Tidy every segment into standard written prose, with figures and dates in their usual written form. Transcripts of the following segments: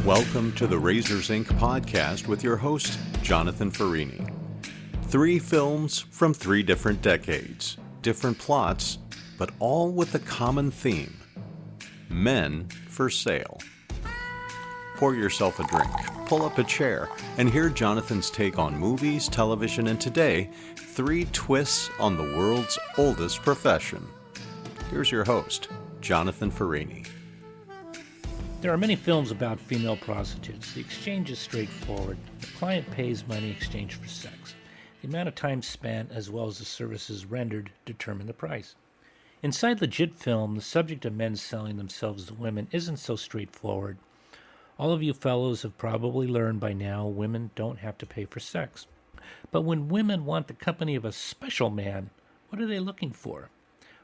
Welcome to the Razors Inc. podcast with your host, Jonathan Farini. 3 films from 3 different decades, different plots, but all with a common theme: men for sale. Pour yourself a drink, pull up a chair, and hear Jonathan's take on movies, television, and today, 3 twists on the world's oldest profession. Here's your host, Jonathan Farini. There are many films about female prostitutes. The exchange is straightforward. The client pays money in exchange for sex. The amount of time spent, as well as the services rendered, determine the price. Inside legit film, the subject of men selling themselves to women isn't so straightforward. All of you fellows have probably learned by now women don't have to pay for sex. But when women want the company of a special man, what are they looking for?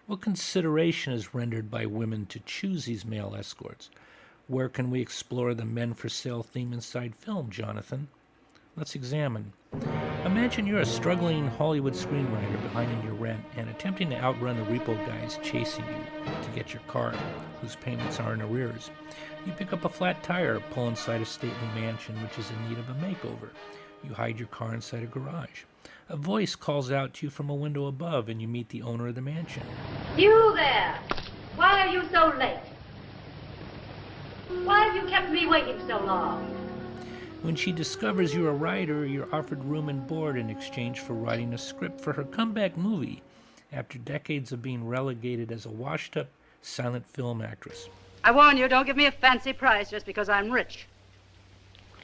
What consideration is rendered by women to choose these male escorts? Where can we explore the men for sale theme inside film, Jonathan? Let's examine. Imagine you're a struggling Hollywood screenwriter behind in your rent and attempting to outrun the repo guys chasing you to get your car, whose payments are in arrears. You pick up a flat tire, pull inside a stately mansion which is in need of a makeover. You hide your car inside a garage. A voice calls out to you from a window above and you meet the owner of the mansion. You there! Why are you so late? Why have you kept me waiting so long? When she discovers you're a writer, you're offered room and board in exchange for writing a script for her comeback movie after decades of being relegated as a washed-up silent film actress. I warn you, don't give me a fancy price just because I'm rich.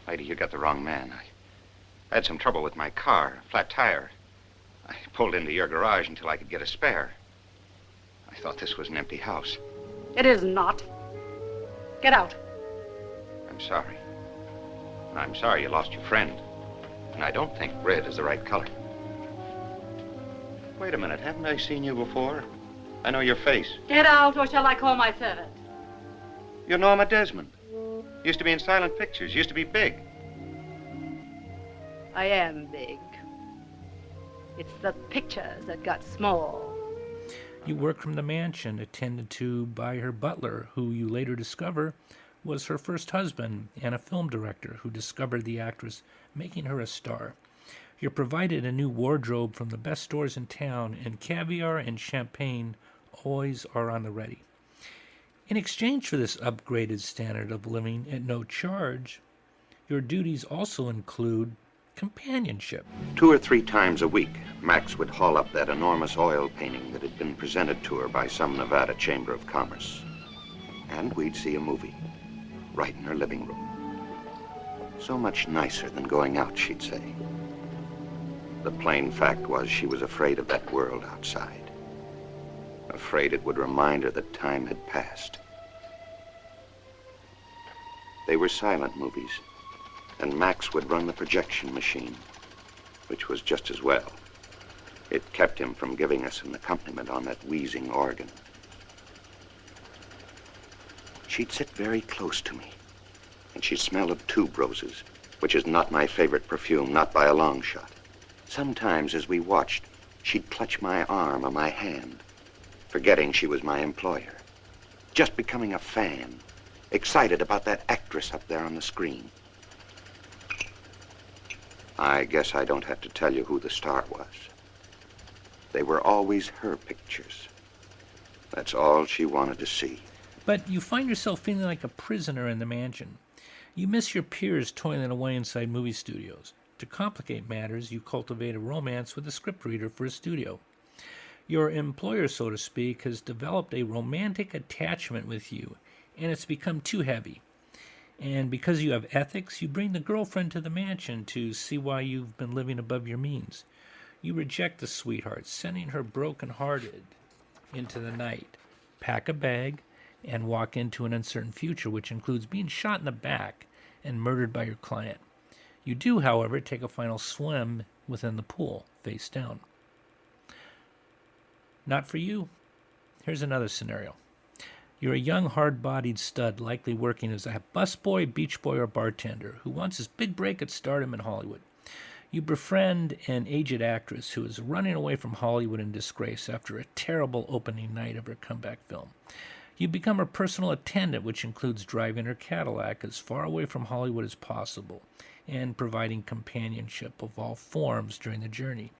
Lady, you got the wrong man. I had some trouble with my car, a flat tire. I pulled into your garage until I could get a spare. I thought this was an empty house. It is not. Get out. I'm sorry. I'm sorry you lost your friend. And I don't think red is the right color. Wait a minute, haven't I seen you before? I know your face. Get out, or shall I call my servant? You're Norma Desmond. Used to be in silent pictures, used to be big. I am big. It's the pictures that got small. You work from the mansion, attended to by her butler, who you later discover was her first husband and a film director who discovered the actress, making her a star. You're provided a new wardrobe from the best stores in town, and caviar and champagne always are on the ready. In exchange for this upgraded standard of living at no charge, your duties also include companionship. 2 or 3 times a week, Max would haul up that enormous oil painting that had been presented to her by some Nevada Chamber of Commerce. And we'd see a movie, right in her living room. So much nicer than going out, she'd say. The plain fact was she was afraid of that world outside. Afraid it would remind her that time had passed. They were silent movies, and Max would run the projection machine, which was just as well. It kept him from giving us an accompaniment on that wheezing organ. She'd sit very close to me, and she'd smell of tube roses, which is not my favorite perfume, not by a long shot. Sometimes, as we watched, she'd clutch my arm or my hand, forgetting she was my employer, just becoming a fan, excited about that actress up there on the screen. I guess I don't have to tell you who the star was. They were always her pictures. That's all she wanted to see. But you find yourself feeling like a prisoner in the mansion. You miss your peers toiling away inside movie studios. To complicate matters, you cultivate a romance with a scriptreader for a studio. Your employer, so to speak, has developed a romantic attachment with you, and it's become too heavy. And because you have ethics, you bring the girlfriend to the mansion to see why you've been living above your means. You reject the sweetheart, sending her broken-hearted into the night, pack a bag, and walk into an uncertain future, which includes being shot in the back and murdered by your client. You do, however, take a final swim within the pool, face down. Not for you. Here's another scenario. You're a young, hard-bodied stud, likely working as a busboy, beach boy, or bartender, who wants his big break at stardom in Hollywood. You befriend an aged actress who is running away from Hollywood in disgrace after a terrible opening night of her comeback film. You become her personal attendant, which includes driving her Cadillac as far away from Hollywood as possible and providing companionship of all forms during the journey.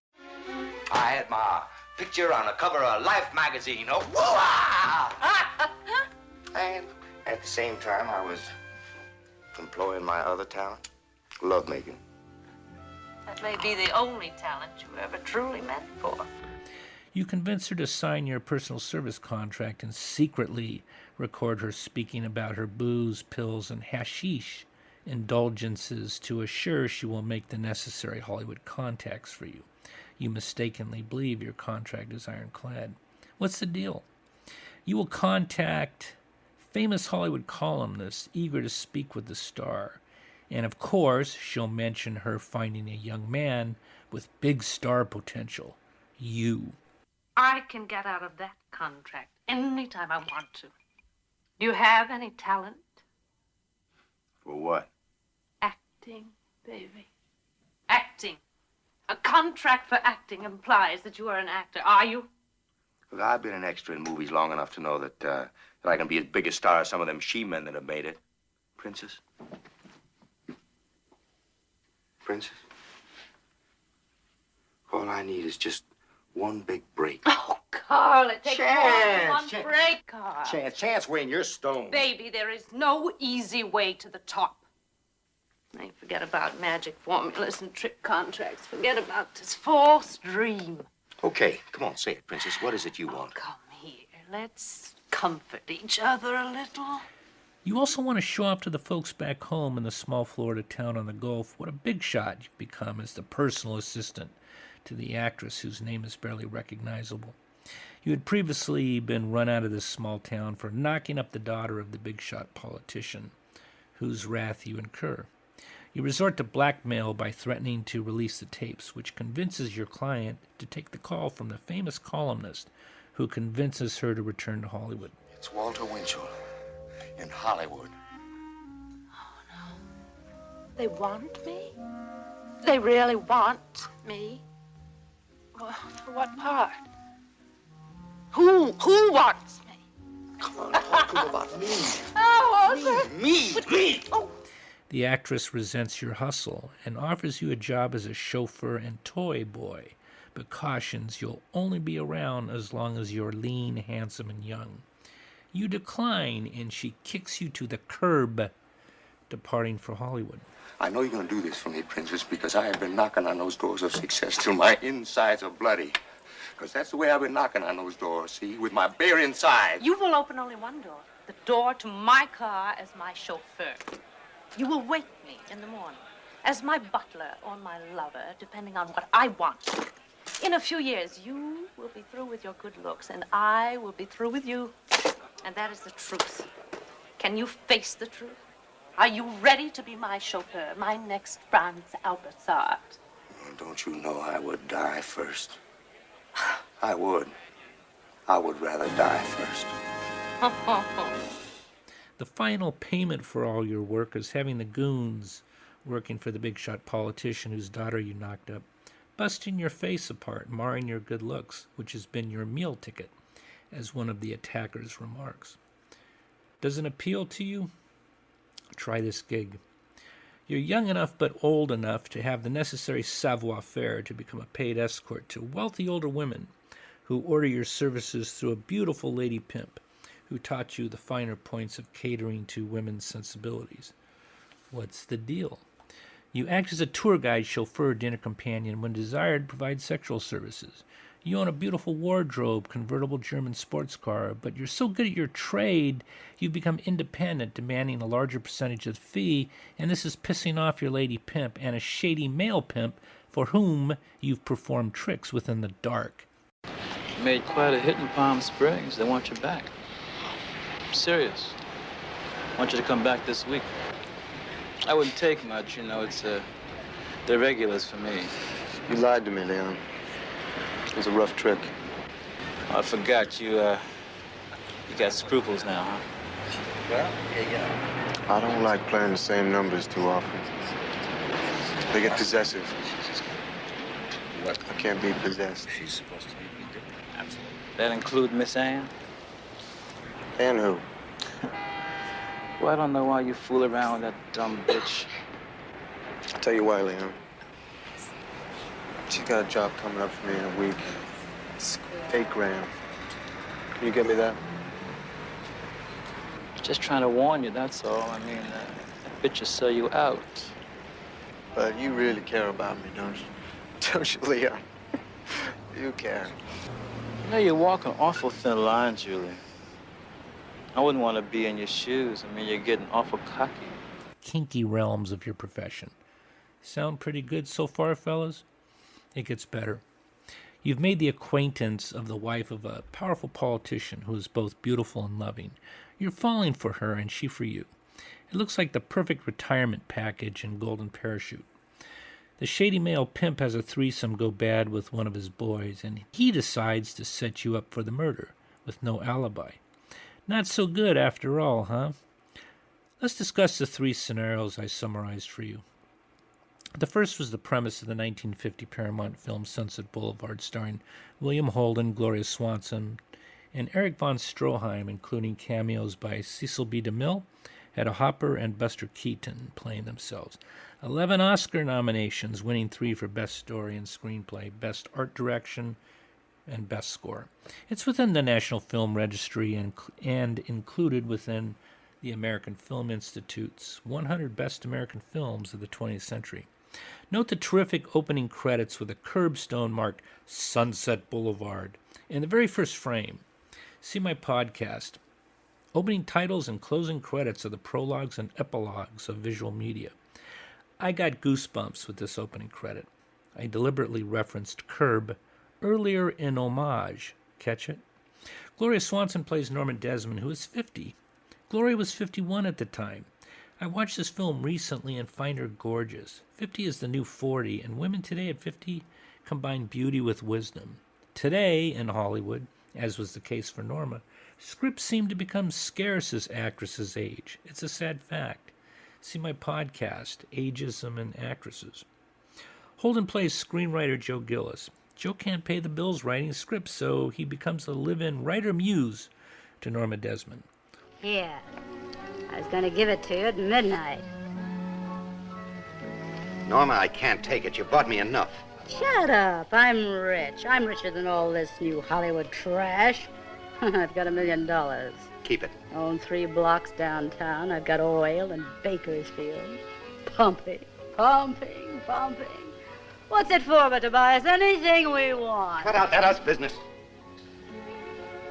I had my picture on the cover of Life magazine. Oh, whoa! And at the same time, I was employing my other talent, lovemaking. That may be the only talent you were ever truly meant for. You convince her to sign your personal service contract and secretly record her speaking about her booze, pills, and hashish indulgences to assure she will make the necessary Hollywood contacts for you. You mistakenly believe your contract is ironclad. What's the deal? You will contact famous Hollywood columnists eager to speak with the star. And of course, she'll mention her finding a young man with big star potential. You. I can get out of that contract anytime I want to. Do you have any talent? For what? Acting, baby. Acting. A contract for acting implies that you are an actor, are you? Look, I've been an extra in movies long enough to know that I can be as big a star as some of them she-men that have made it. Princess? Princess? All I need is just one big break. Oh, Carl, it takes more than one Chance. break, Carl. Chance, Wayne, you're stoned. Baby, there is no easy way to the top. Now, forget about magic formulas and trick contracts. Forget about this false dream. Okay, come on, say it, Princess. What is it you Oh, want? come here. Let's comfort each other a little. You also want to show off to the folks back home in the small Florida town on the Gulf what a big shot you've become as the personal assistant to the actress whose name is barely recognizable. You had previously been run out of this small town for knocking up the daughter of the big shot politician, whose wrath you incur. You resort to blackmail by threatening to release the tapes, which convinces your client to take the call from the famous columnist who convinces her to return to Hollywood. It's Walter Winchell in Hollywood. Oh, no. They want me? They really want me? Well, for what part? Who wants me? Come on, talk to him about me. Oh, Walter. Me. Oh. The actress resents your hustle and offers you a job as a chauffeur and toy boy, but cautions you'll only be around as long as you're lean, handsome, and young. You decline, and she kicks you to the curb, departing for Hollywood. I know you're gonna do this for me, Princess, because I have been knocking on those doors of success till my insides are bloody. Because that's the way I've been knocking on those doors, see? With my bare inside. You will open only one door. The door to my car as my chauffeur. You will wake me in the morning as my butler or my lover, depending on what I want. In a few years, you will be through with your good looks, and I will be through with you. And that is the truth. Can you face the truth? Are you ready to be my chauffeur, my next Franz Albertsart? Don't you know I would die first? I would. I would rather die first. The final payment for all your work is having the goons working for the big shot politician whose daughter you knocked up, busting your face apart, marring your good looks, which has been your meal ticket, as one of the attackers remarks. Does it appeal to you? Try this gig. You're young enough but old enough to have the necessary savoir-faire to become a paid escort to wealthy older women who order your services through a beautiful lady pimp who taught you the finer points of catering to women's sensibilities. What's the deal? You act as a tour guide, chauffeur, dinner companion, when desired, provide sexual services. You own a beautiful wardrobe, convertible German sports car, but you're so good at your trade, you've become independent, demanding a larger percentage of the fee, and this is pissing off your lady pimp and a shady male pimp for whom you've performed tricks within the dark. You made quite a hit in Palm Springs. They want you back. I'm serious. I want you to come back this week. I wouldn't take much, you know, they're regulars for me. You lied to me, Leon. It was a rough trick. I forgot you got scruples now, huh? Well, yeah. I don't like playing the same numbers too often. They get possessive. What? I can't be possessed. She's supposed to be different. Absolutely. That include Miss Ann? And who? Well, I don't know why you fool around with that dumb bitch. I'll tell you why, Leon. She's got a job coming up for me in a week. It's $8 grand. Can you get me that? Just trying to warn you, that's all. I mean, that bitch will sell you out. But you really care about me, don't you? Don't you, Leon? You care. You know, you're walking awful thin line, Julie. I wouldn't want to be in your shoes. I mean, you're getting awful cocky. Kinky realms of your profession. Sound pretty good so far, fellas? It gets better. You've made the acquaintance of the wife of a powerful politician who is both beautiful and loving. You're falling for her and she for you. It looks like the perfect retirement package and golden parachute. The shady male pimp has a threesome go bad with one of his boys, and he decides to set you up for the murder with no alibi. Not so good after all, huh? Let's discuss the 3 scenarios I summarized for you. The first was the premise of the 1950 Paramount film Sunset Boulevard, starring William Holden, Gloria Swanson, and Erich von Stroheim, including cameos by Cecil B. DeMille, Hedda Hopper, and Buster Keaton playing themselves. 11 Oscar nominations, winning 3 for Best Story and Screenplay, Best Art Direction, and Best Score. It's within the National Film Registry and included within the American Film Institute's 100 Best American Films of the 20th Century. Note the terrific opening credits with a curbstone marked Sunset Boulevard in the very first frame. See my podcast. Opening titles and closing credits are the prologues and epilogues of visual media. I got goosebumps with this opening credit. I deliberately referenced Curb earlier in homage. Catch it? Gloria Swanson plays Norma Desmond, who is 50. Gloria was 51 at the time. I watched this film recently and find her gorgeous. 50 is the new 40, and women today at 50 combine beauty with wisdom. Today, in Hollywood, as was the case for Norma, scripts seem to become scarce as actresses age. It's a sad fact. See my podcast, Ageism and Actresses. Holden plays screenwriter Joe Gillis. Joe can't pay the bills writing scripts, so he becomes a live-in writer muse to Norma Desmond. Here. I was going to give it to you at midnight. Norma, I can't take it. You bought me enough. Shut up. I'm rich. I'm richer than all this new Hollywood trash. I've got $1 million. Keep it. Own 3 blocks downtown. I've got oil and Bakersfield. Pumping, pumping, pumping. What's it for but to buy us anything we want? Cut out that us business.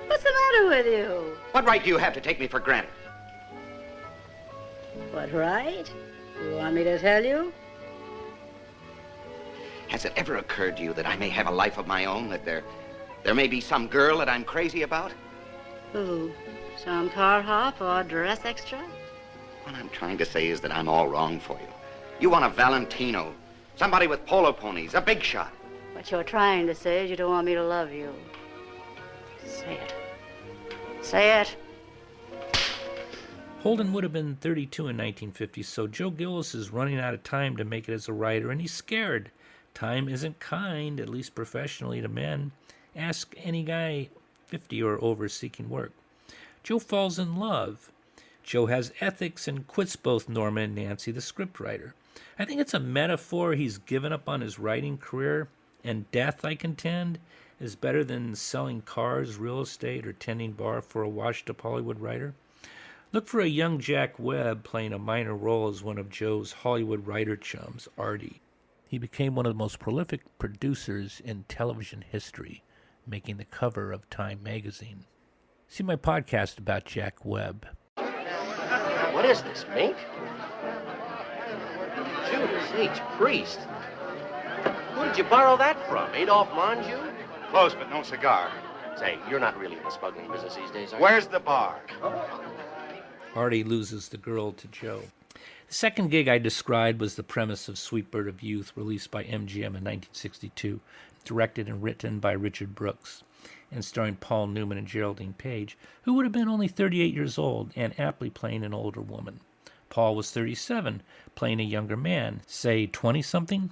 What's the matter with you? What right do you have to take me for granted? What right? You want me to tell you? Has it ever occurred to you that I may have a life of my own, that there may be some girl that I'm crazy about? Who? Some car hop or dress extra? What I'm trying to say is that I'm all wrong for you. You want a Valentino, somebody with polo ponies, a big shot. What you're trying to say is you don't want me to love you. Say it. Say it. Holden would have been 32 in 1950, so Joe Gillis is running out of time to make it as a writer, and he's scared. Time isn't kind, at least professionally, to men. Ask any guy 50 or over seeking work. Joe falls in love. Joe has ethics and quits both Norma and Nancy, the scriptwriter. I think it's a metaphor he's given up on his writing career, and death, I contend, is better than selling cars, real estate, or tending bar for a washed-up Hollywood writer. Look for a young Jack Webb playing a minor role as one of Joe's Hollywood writer chums, Artie. He became one of the most prolific producers in television history, making the cover of Time magazine. See my podcast about Jack Webb. What is this, mink? Judas H. Priest. Who did you borrow that from? Adolph Monju? Close, but no cigar. Say, you're not really in the smuggling business these days, are you? Where's the bar? Artie loses the girl to Joe. The second gig I described was the premise of Sweet Bird of Youth, released by MGM in 1962, directed and written by Richard Brooks, and starring Paul Newman and Geraldine Page, who would have been only 38 years old and aptly playing an older woman. Paul was 37, playing a younger man, say 20-something.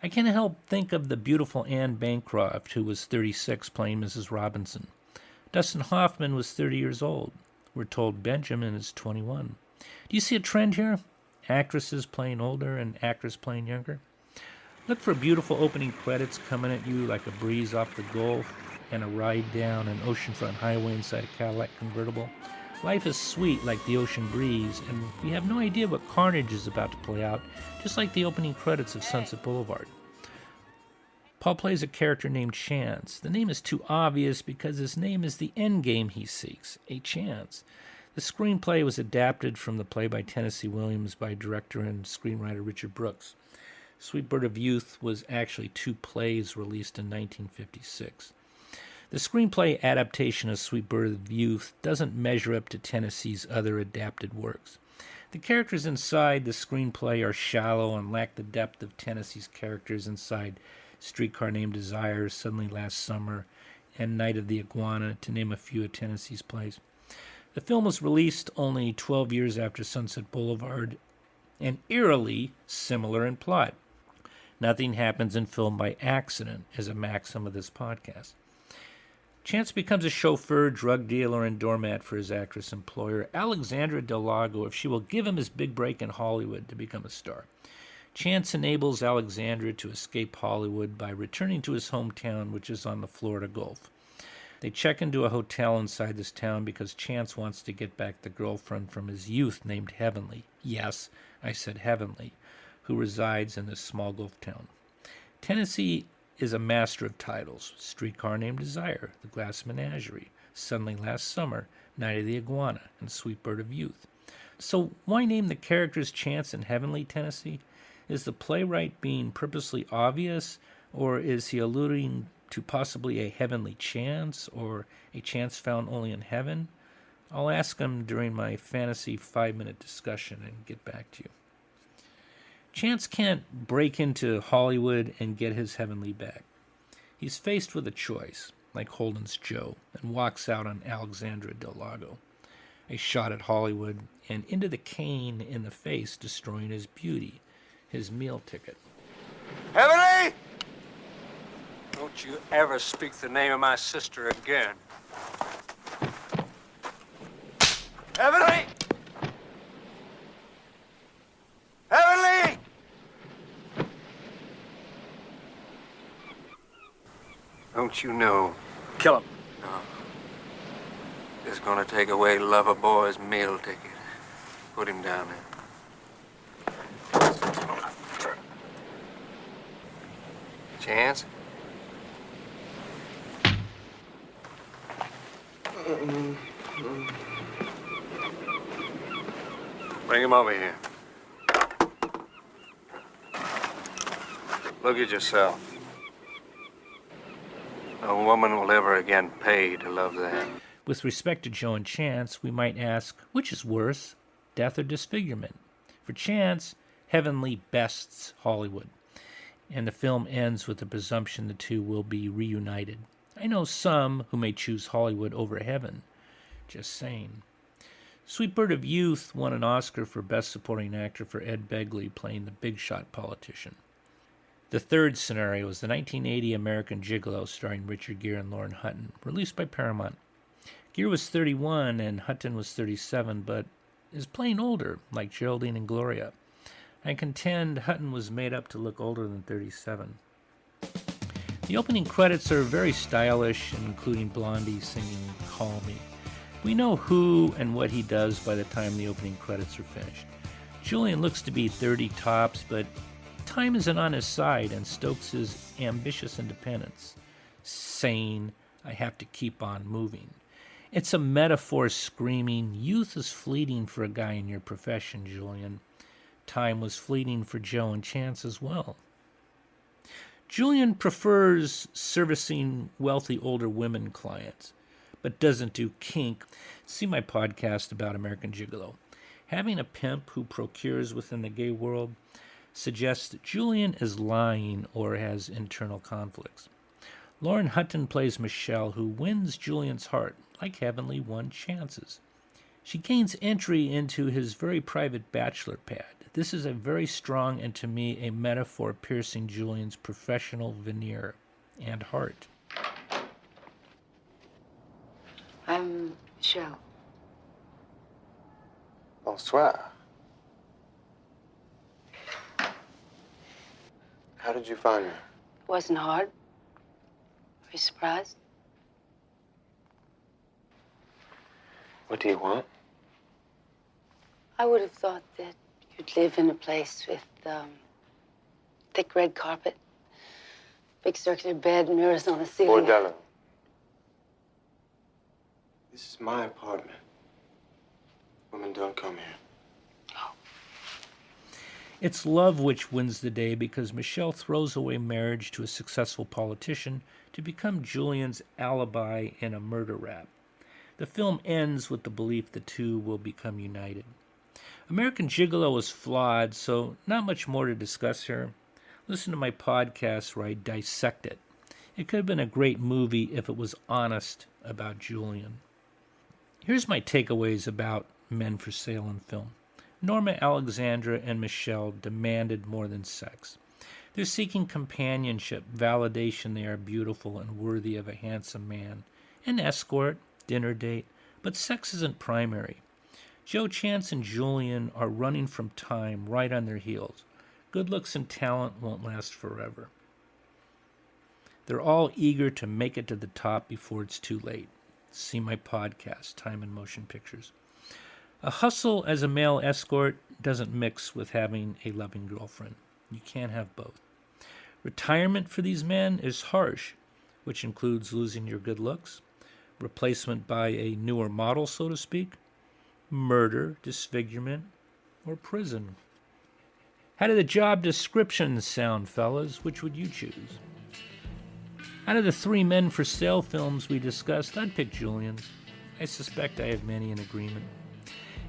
I can't help think of the beautiful Anne Bancroft, who was 36, playing Mrs. Robinson. Dustin Hoffman was 30 years old. We're told Benjamin is 21. Do you see a trend here? Actresses playing older and actors playing younger? Look for beautiful opening credits coming at you like a breeze off the Gulf and a ride down an oceanfront highway inside a Cadillac convertible. Life is sweet like the ocean breeze, and we have no idea what carnage is about to play out, just like the opening credits of Sunset Boulevard. Paul plays a character named Chance. The name is too obvious because his name is the end game he seeks, a chance. The screenplay was adapted from the play by Tennessee Williams by director and screenwriter Richard Brooks. Sweet Bird of Youth was actually 2 plays released in 1956. The screenplay adaptation of Sweet Bird of Youth doesn't measure up to Tennessee's other adapted works. The characters inside the screenplay are shallow and lack the depth of Tennessee's characters inside Streetcar Named Desire, Suddenly Last Summer, and Night of the Iguana, to name a few of Tennessee's plays. The film was released only 12 years after Sunset Boulevard, and eerily similar in plot. Nothing happens in film by accident, is a maxim of this podcast. Chance becomes a chauffeur, drug dealer, and doormat for his actress employer, Alexandra Del Lago, if she will give him his big break in Hollywood to become a star. Chance enables Alexandra to escape Hollywood by returning to his hometown, which is on the Florida Gulf. They check into a hotel inside this town because Chance wants to get back the girlfriend from his youth named Heavenly. Yes, I said Heavenly, who resides in this small Gulf town. Tennessee is a master of titles: Streetcar Named Desire, The Glass Menagerie, Suddenly Last Summer, Night of the Iguana, and Sweet Bird of Youth. So why name the characters Chance and Heavenly, Tennessee? Is the playwright being purposely obvious, or is he alluding to possibly a heavenly chance, or a chance found only in heaven? I'll ask him during my fantasy 5-minute discussion and get back to you. Chance can't break into Hollywood and get his heavenly back. He's faced with a choice, like Holden's Joe, and walks out on Alexandra Del Lago. A shot at Hollywood, and into the cane in the face, destroying his beauty, his meal ticket. Heavenly! Don't you ever speak the name of my sister again. Heavenly! Heavenly! Don't you know? Kill him. No. It's gonna take away Lover Boy's meal ticket. Put him down there. Chance? Bring him over here. Look at yourself. No woman will ever again pay to love that. With respect to Joe and Chance, we might ask, which is worse, death or disfigurement? For Chance, Heavenly bests Hollywood, and the film ends with the presumption the two will be reunited. I know some who may choose Hollywood over heaven. Just saying. Sweet Bird of Youth won an Oscar for Best Supporting Actor for Ed Begley playing the big shot politician. The third scenario is the 1980 American Gigolo starring Richard Gere and Lauren Hutton, released by Paramount. Gere was 31 and Hutton was 37, but is playing older, like Geraldine and Gloria. I contend Hutton was made up to look older than 37. The opening credits are very stylish, including Blondie singing Call Me. We know who and what he does by the time the opening credits are finished. Julian looks to be 30 tops, but time isn't on his side, and Stokes is ambitious independence, saying, I have to keep on moving. It's a metaphor screaming, youth is fleeting for a guy in your profession, Julian. Time was fleeting for Joe and Chance as well. Julian prefers servicing wealthy older women clients, but doesn't do kink. See my podcast about American Gigolo. Having a pimp who procures within the gay world suggests that Julian is lying or has internal conflicts. Lauren Hutton plays Michelle, who wins Julian's heart, like Heavenly won Chance's. She gains entry into his very private bachelor pad. This is a very strong and, to me, a metaphor piercing Julian's professional veneer and heart. I'm Michelle. Bonsoir. How did you find me? It wasn't hard. Were you surprised? What do you want? I would have thought that you'd live in a place with thick red carpet, big circular bed, mirrors on the ceiling. Bordello. This is my apartment. Women don't come here. It's love which wins the day because Michelle throws away marriage to a successful politician to become Julian's alibi in a murder rap. The film ends with the belief the two will become united. American Gigolo is flawed, so not much more to discuss here. Listen to my podcast where I dissect it. It could have been a great movie if it was honest about Julian. Here's my takeaways about Men for Sale in film. Norma, Alexandra, and Michelle demanded more than sex. They're seeking companionship, validation they are beautiful and worthy of a handsome man, an escort, dinner date, but sex isn't primary. Joe Chance and Julian are running from time right on their heels. Good looks and talent won't last forever. They're all eager to make it to the top before it's too late. See my podcast, Time and Motion Pictures. A hustle as a male escort doesn't mix with having a loving girlfriend. You can't have both. Retirement for these men is harsh, which includes losing your good looks, replacement by a newer model, so to speak, murder, disfigurement, or prison. How do the job descriptions sound, fellas? Which would you choose? Out of the 3 Men for Sale films we discussed, I'd pick Julian's. I suspect I have many in agreement.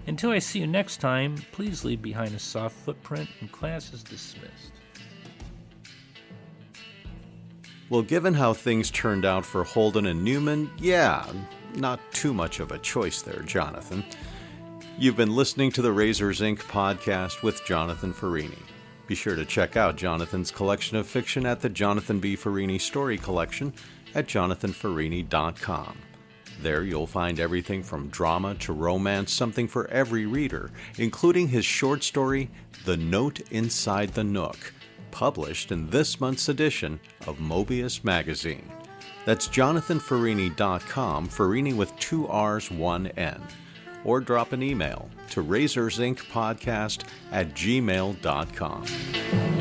Until I see you next time, please leave behind a soft footprint, and class is dismissed. Well, given how things turned out for Holden and Newman, yeah, not too much of a choice there, Jonathan. You've been listening to the Razors Inc. podcast with Jonathan Farini. Be sure to check out Jonathan's collection of fiction at the Jonathan B. Farini Story Collection at jonathanfarini.com. There you'll find everything from drama to romance, something for every reader, including his short story, The Note Inside the Nook, published in this month's edition of Mobius Magazine. That's jonathanfarini.com, Farini with 2 R's, 1 N. Or drop an email to razorsincpodcast@gmail.com.